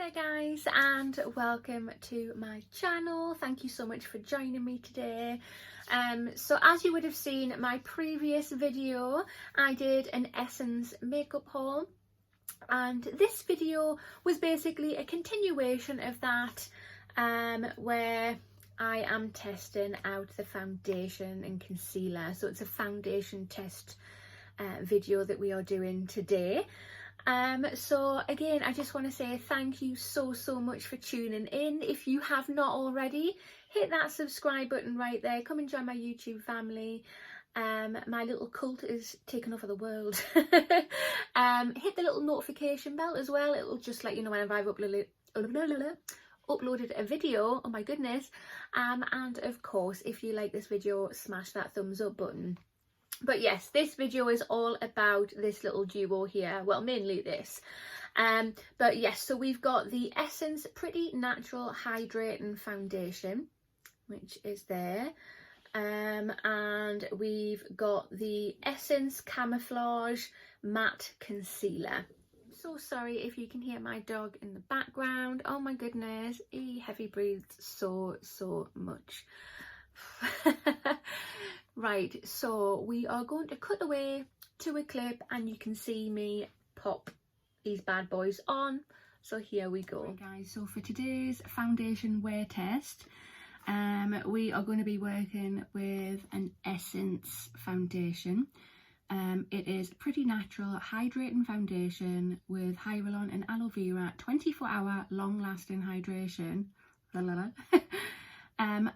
there guys, and welcome to my channel. Thank you so much for joining me today. So as you would have seen my previous video, I did an Essence makeup haul, and this video was basically a continuation of that, where I am testing out the foundation and concealer. So it's a foundation test video that we are doing today. So again, I just want to say thank you so much for tuning in. If you have not already, hit that subscribe button right there. Come and join my YouTube family. My little cult is taking over the world. Hit the little notification bell as well. It'll just let you know when I've uploaded a video. Oh my goodness. And of course, if you like this video, smash that thumbs up button. But yes, this video is all about this little duo here. Well, mainly this. But yes, so we've got the Essence Pretty Natural Hydrating Foundation, which is there. And we've got the Essence Camouflage Matt Concealer. So sorry if you can hear my dog in the background. Oh my goodness, he heavy breathes so much. Right, so we are going to cut away to a clip and you can see me pop these bad boys on. So here we go. Right guys, so for today's foundation wear test, we are going to be working with an Essence foundation. It is Pretty Natural Hydrating Foundation with Hyaluronic and Aloe Vera 24-hour long-lasting hydration.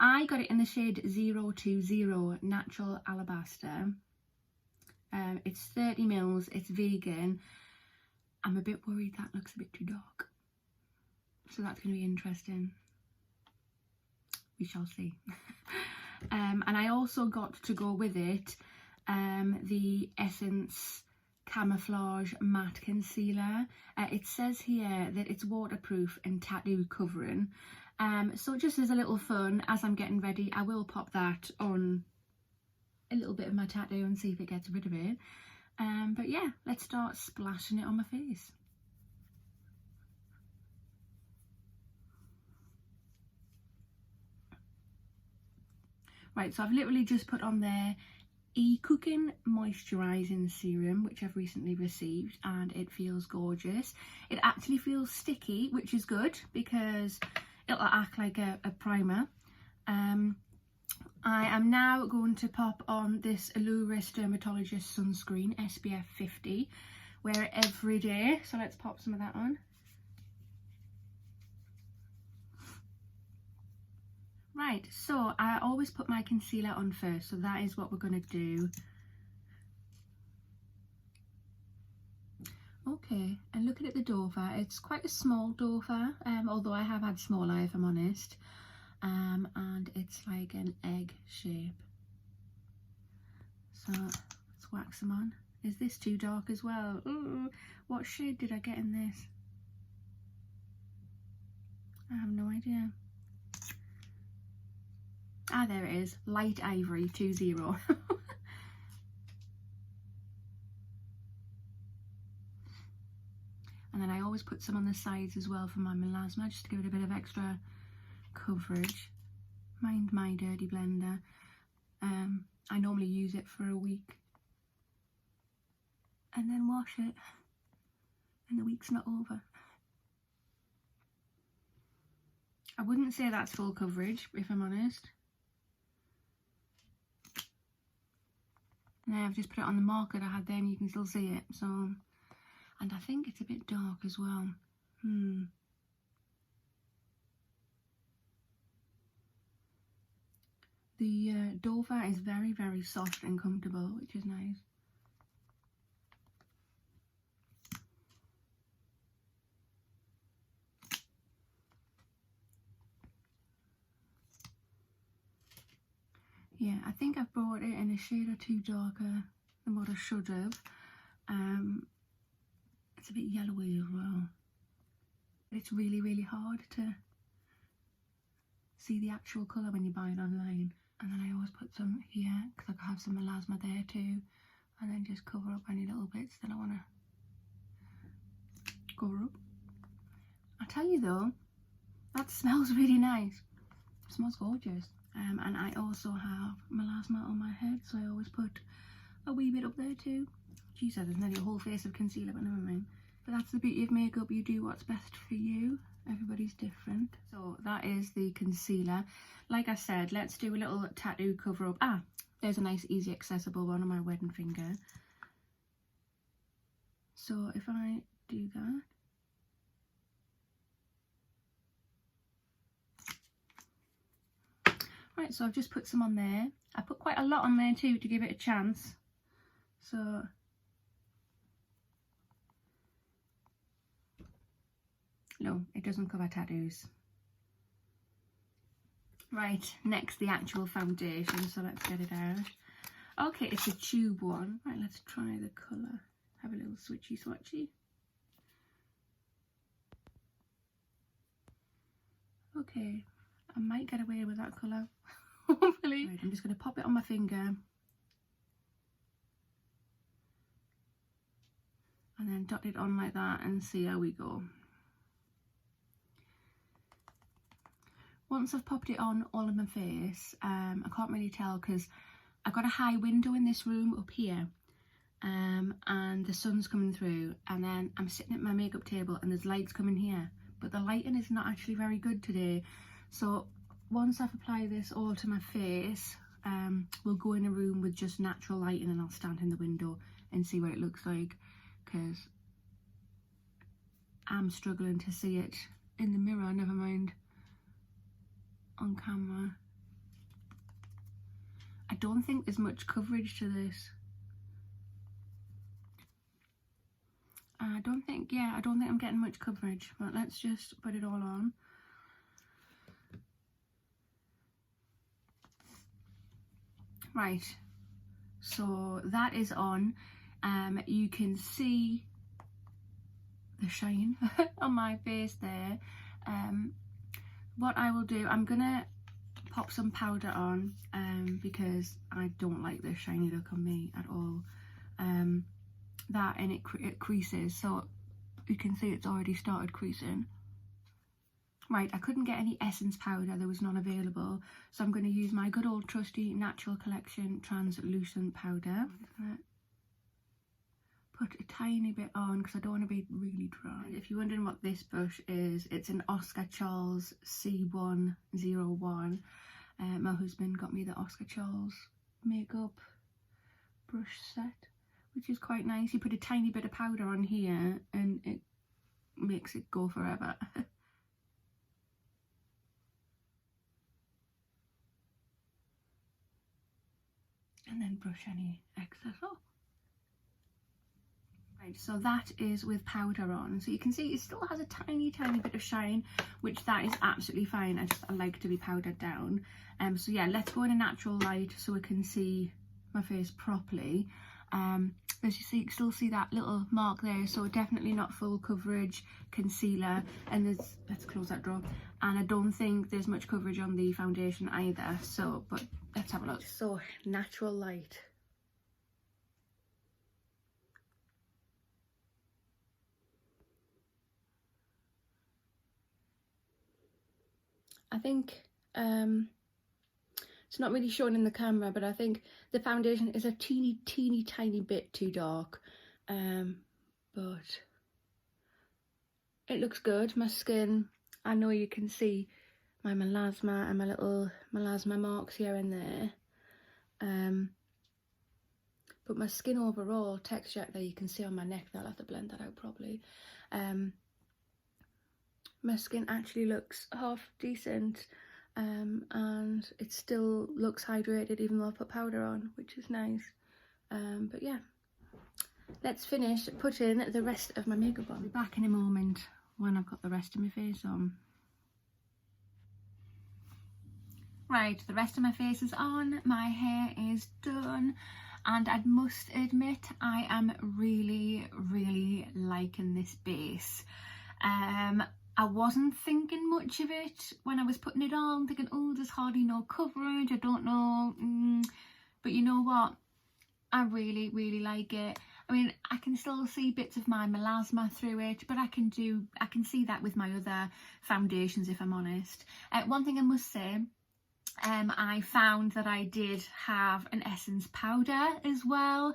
I got it in the shade 020 Natural Alabaster. It's 30 mils, it's vegan. I'm a bit worried that looks a bit too dark. So that's going to be interesting. We shall see. And I also got to go with it the Essence Camouflage Matte Concealer. It says here that it's waterproof and tattoo covering. So just as a little fun, as I'm getting ready, I will pop that on a little bit of my tattoo and see if it gets rid of it. But yeah, let's start splashing it on my face. Right, so I've literally just put on there Cooking Moisturising Serum, which I've recently received, and it feels gorgeous. It actually feels sticky, which is good because it'll act like a primer. I am now going to pop on this Altruist Dermatologist Sunscreen SPF 50. Wear it every day, so let's pop some of that on. Right, so I always put my concealer on first, so that is what we're going to do. Okay, and looking at the doe-foot, it's quite a small doe-foot, although I have had smaller if I'm honest, and it's like an egg shape. So let's wax them on. Is this too dark as well? Ooh, what shade did I get in this? I have no idea. Ah, there it is, light ivory 20. And then I always put some on the sides as well for my melasma, just to give it a bit of extra coverage. Mind my dirty blender. I normally use it for a week and then wash it, and the week's not over. I wouldn't say that's full coverage, if I'm honest. Now I've just put it on the marker I had there and you can still see it, so, and I think it's a bit dark as well. The doe-foot is very soft and comfortable, which is nice. Yeah, I think I've brought it in a shade or two darker than what I should have. It's a bit yellowy as well. It's really hard to see the actual colour when you buy it online. And then I always put some here because I have some melasma there too, and then just cover up any little bits that I want to cover up. I tell you though, that smells really nice. It smells gorgeous. And I also have melasma on my head, so I always put a wee bit up there too. Geez, there's nearly a whole face of concealer, but never mind. But that's the beauty of makeup, you do what's best for you. Everybody's different. So that is the concealer. Like I said, let's do a little tattoo cover up. Ah, there's a nice easy accessible one on my wedding finger. So if I do that. Right, so I've just put some on there. I put quite a lot on there too to give it a chance. So no, it doesn't cover tattoos. Right, next the actual foundation, so let's get it out. Okay, it's a tube one. Right, let's try the colour. Have a little switchy swatchy. Okay, I might get away with that colour. Hopefully. Right, I'm just going to pop it on my finger. And then dot it on like that and see how we go. Once I've popped it on all of my face, I can't really tell because I've got a high window in this room up here. And the sun's coming through, and then I'm sitting at my makeup table and there's lights coming here. But the lighting is not actually very good today. So once I've applied this all to my face, we'll go in a room with just natural lighting and I'll stand in the window and see what it looks like, because I'm struggling to see it in the mirror, never mind on camera. I don't think there's much coverage to this. I don't think I'm getting much coverage, but let's just put it all on. Right, so that is on. You can see the shine on my face there. What I will do, I'm gonna pop some powder on because I don't like the shiny look on me at all. That and it creases, so you can see it's already started creasing. Right, I couldn't get any essence powder, there was none available, so I'm going to use my good old trusty Natural Collection Translucent powder. I'm just going to put a tiny bit on because I don't want to be really dry. If you're wondering what this brush is, it's an Oscar Charles C101. My husband got me the Oscar Charles makeup brush set, which is quite nice. You put a tiny bit of powder on here and it makes it go forever. And then brush any excess off. Right, so that is with powder on. So you can see it still has a tiny bit of shine, which that is absolutely fine. I like to be powdered down. So yeah, let's go in a natural light so we can see my face properly. As you see, you still see that little mark there, so definitely not full coverage concealer. And there's, let's close that drawer, and I don't think there's much coverage on the foundation either, so but let's have a look. So natural light. I think it's not really shown in the camera, but I think the foundation is a teeny tiny bit too dark, but it looks good. My skin, I know you can see my melasma and my little melasma marks here and there, but my skin overall texture there, you can see on my neck there, I'll have to blend that out properly. My skin actually looks half decent, and it still looks hydrated even though I put powder on, which is nice. But yeah, let's finish putting the rest of my makeup on. I'll be back in a moment when I've got the rest of my face on. Right, the rest of my face is on, my hair is done, and I must admit I am really liking this base. I wasn't thinking much of it when I was putting it on, thinking, oh, there's hardly no coverage, I don't know, but you know what, I really like it. I mean, I can still see bits of my melasma through it, but I can see that with my other foundations, if I'm honest. One thing I must say, I found that I did have an essence powder as well.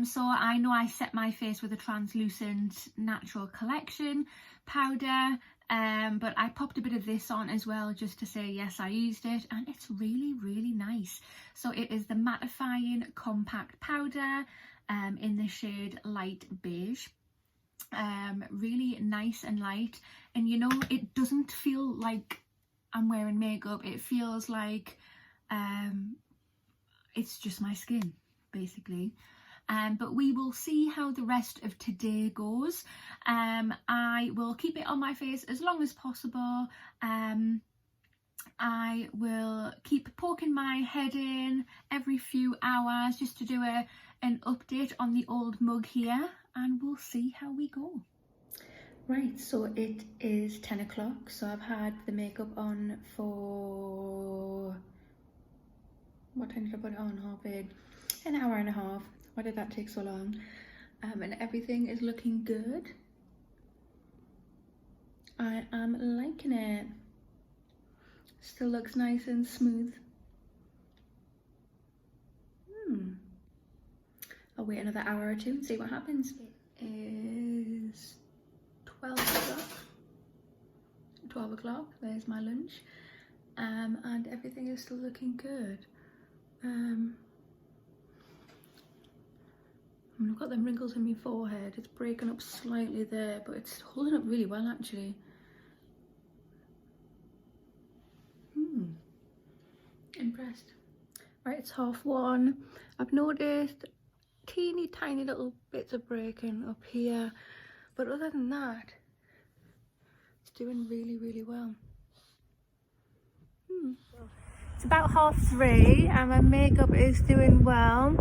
So I know I set my face with a Translucent Natural Collection powder, but I popped a bit of this on as well just to say yes, I used it, and it's really, really nice. So it is the Mattifying Compact Powder in the shade Light Beige. Really nice and light, and you know, it doesn't feel like I'm wearing makeup. It feels like it's just my skin, basically. But we will see how the rest of today goes. I will keep it on my face as long as possible. I will keep poking my head in every few hours just to do an update on the old mug here, and we'll see how we go. Right, so it is 10 o'clock, so I've had the makeup on for, what time did I put it on? Half 8, an hour and a half. Why did that take so long? And everything is looking good. I am liking it. Still looks nice and smooth. I'll wait another hour or two and see what happens. It is 12 o'clock. 12 o'clock, there's my lunch. And everything is still looking good. I mean, I've got them wrinkles in my forehead. It's breaking up slightly there, but it's holding up really well actually. Impressed. Right, it's 1:30. I've noticed teeny tiny little bits of breaking up here, but other than that, it's doing really, really well. It's about 3:30 and my makeup is doing well.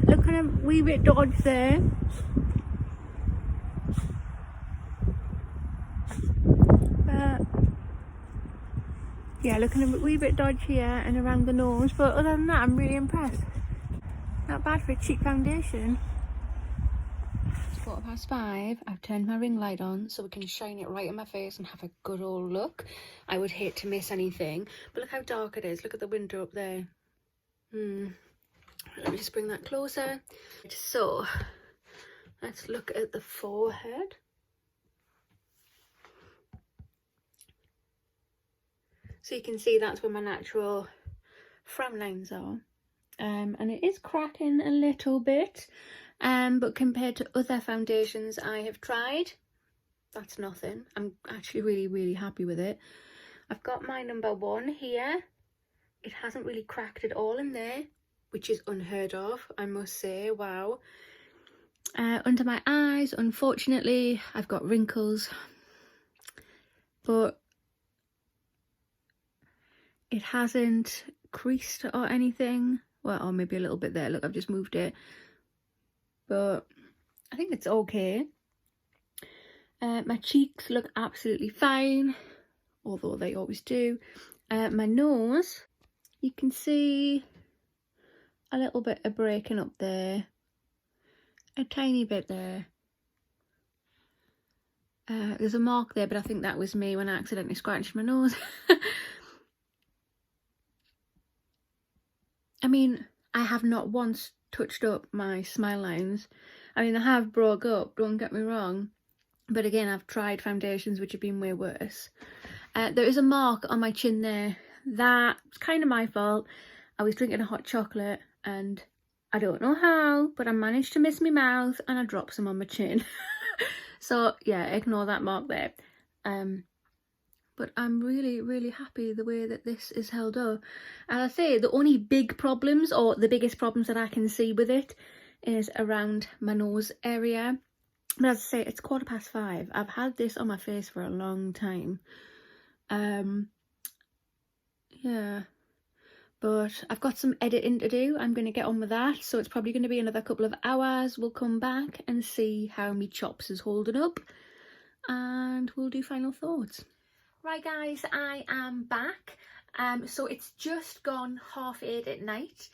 Looking a wee bit dodgy there. Yeah, looking a wee bit dodgy here and around the nose, but other than that, I'm really impressed. Not bad for a cheap foundation. It's 5:15. I've turned my ring light on so we can shine it right in my face and have a good old look. I would hate to miss anything, but look how dark it is. Look at the window up there. Let me just bring that closer. So let's look at the forehead. So you can see that's where my natural frown lines are. And it is cracking a little bit, but compared to other foundations I have tried, that's nothing. I'm actually really, really happy with it. I've got my number 1 here. It hasn't really cracked at all in there, which is unheard of, I must say. Wow. Under my eyes, unfortunately, I've got wrinkles, but it hasn't creased or anything. Well, or maybe a little bit there. Look, I've just moved it. But I think it's okay. My cheeks look absolutely fine, although they always do. My nose, you can see a little bit of breaking up there. A tiny bit there. There's a mark there, but I think that was me when I accidentally scratched my nose. I mean, I have not once touched up my smile lines. I mean, I have broke up, don't get me wrong. But again, I've tried foundations which have been way worse. There is a mark on my chin there. That's kind of my fault. I was drinking a hot chocolate and I don't know how, but I managed to miss my mouth and I dropped some on my chin. So yeah, ignore that mark there. But I'm really, really happy the way that this is held up. As I say, the only big problems, or the biggest problems that I can see with it, is around my nose area. But as I say, it's 5:15. I've had this on my face for a long time. Yeah. But I've got some editing to do. I'm going to get on with that. So it's probably going to be another couple of hours. We'll come back and see how me chops is holding up. And we'll do final thoughts. Right guys, I am back. So it's just gone 8:30 at night.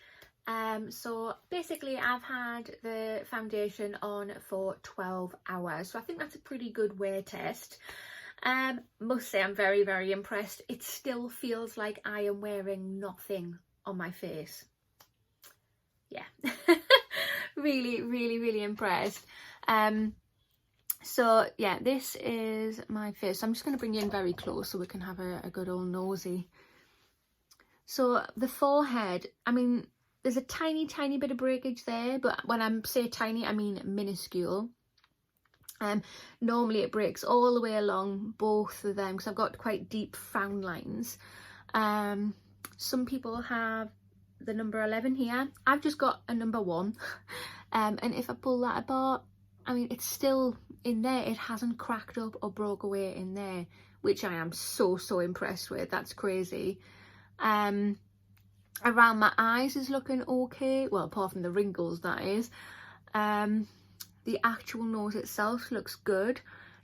So basically I've had the foundation on for 12 hours, so I think that's a pretty good wear test. Must say I'm very, very impressed. It still feels like I am wearing nothing on my face. Yeah. Really, really, really impressed. So yeah, this is my face. I'm just going to bring you in very close so we can have a good old nosy. So the forehead, I mean, there's a tiny, tiny bit of breakage there, but when I say tiny, I mean minuscule. Normally it breaks all the way along both of them because I've got quite deep frown lines. Some people have the number 11 here. I've just got a number 1. And if I pull that apart, I mean, it's still in there. It hasn't cracked up or broke away in there, which I am so, so impressed with. That's crazy. Around my eyes is looking okay. Well, apart from the wrinkles, that is. The actual nose itself looks good.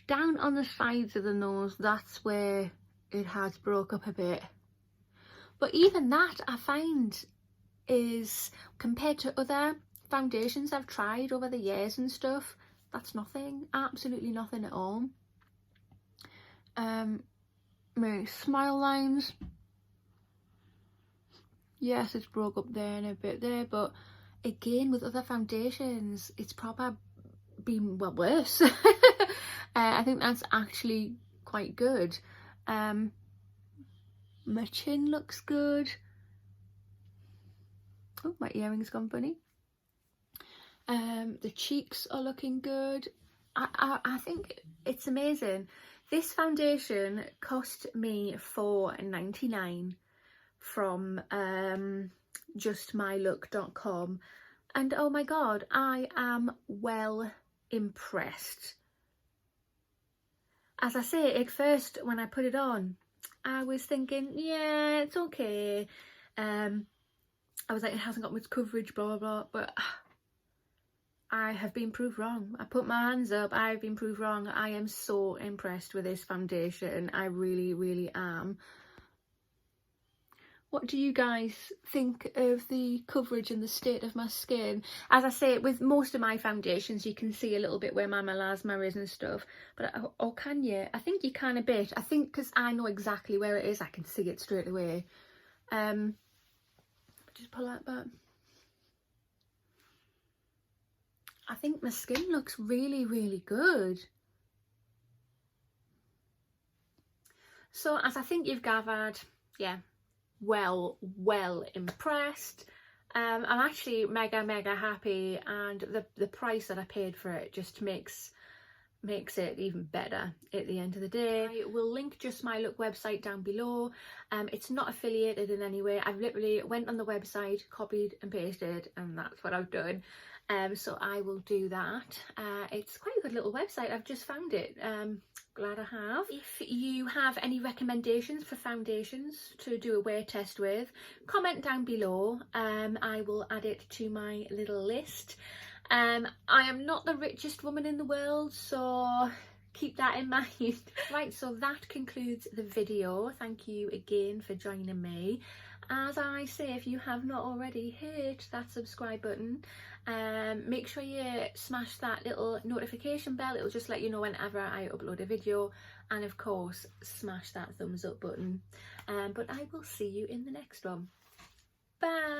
Down on the sides of the nose, that's where it has broke up a bit. But even that, I find, is, compared to other foundations I've tried over the years and stuff, that's nothing. Absolutely nothing at all. My smile lines, yes, it's broke up there and a bit there, but again, with other foundations, it's probably been, well, worse. I think that's actually quite good. My chin looks good. Oh, my earring's gone funny. The cheeks are looking good. I think it's amazing. This foundation cost me $4.99 from justmylook.com, and oh my god, I am well impressed. As I say, at first when I put it on, I was thinking, yeah, it's okay. I was like, it hasn't got much coverage, blah blah blah, but I have been proved wrong. I put my hands up, I've been proved wrong. I am so impressed with this foundation. I really, really am. What do you guys think of the coverage and the state of my skin? As I say, with most of my foundations, you can see a little bit where my melasma is and stuff. But, oh, can you? I think you can a bit. I think because I know exactly where it is, I can see it straight away. Just pull that back. I think my skin looks really, really good. So, as I think you've gathered, yeah, well impressed. I'm actually mega happy, and the price that I paid for it just makes it even better at the end of the day. I will link Just My Look website down below. It's not affiliated in any way. I've literally went on the website, copied and pasted, and that's what I've done. So I will do that. It's quite a good little website. I've just found it. Glad I have. If you have any recommendations for foundations to do a wear test with, comment down below. I will add it to my little list. I am not the richest woman in the world, so keep that in mind. Right, so that concludes the video. Thank you again for joining me. As I say, if you have not already, hit that subscribe button. Make sure you smash that little notification bell. It'll just let you know whenever I upload a video, and of course smash that thumbs up button. But I will see you in the next one. Bye.